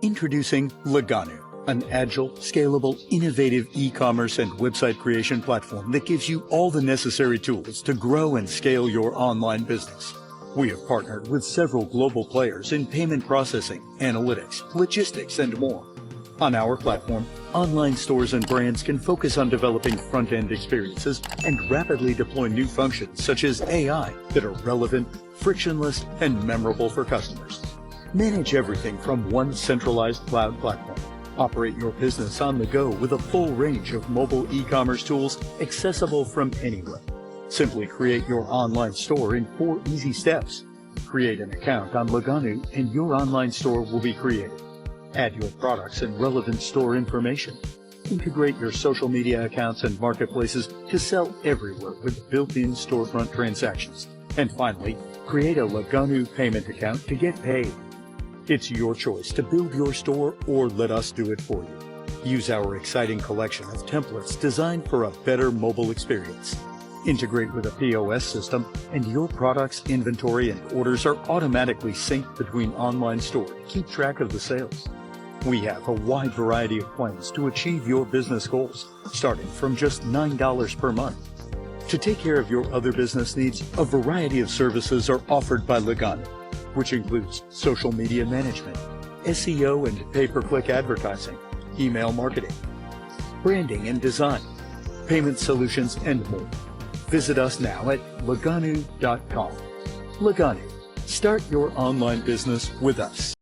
Introducing Laganoo, an agile, scalable, innovative e-commerce and website creation platform that gives you all the necessary tools to grow and scale your online business. We have partnered with several global players in payment processing, analytics, logistics, and more. On our platform, online stores and brands can focus on developing front-end experiences and rapidly deploy new functions such as AI that are relevant, frictionless, and memorable for customers. Manage everything from one centralized cloud platform. Operate your business on the go with a full range of mobile e-commerce tools accessible from anywhere. Simply create your online store in 4 easy steps. Create an account on Laganoo and your online store will be created. Add your products and relevant store information. Integrate your social media accounts and marketplaces to sell everywhere with built-in storefront transactions. And finally, create a Laganoo payment account to get paid. It's your choice to build your store or let us do it for you. Use our exciting collection of templates designed for a better mobile experience. Integrate with a POS system, and your products, inventory, and orders are automatically synced between online store to keep track of the sales. We have a wide variety of plans to achieve your business goals, starting from just $9 per month. To take care of your other business needs, a variety of services are offered by Laganoo, which includes social media management, SEO and pay-per-click advertising, email marketing, branding and design, payment solutions, and more. Visit us now at Laganoo.com. Laganoo. Start your online business with us.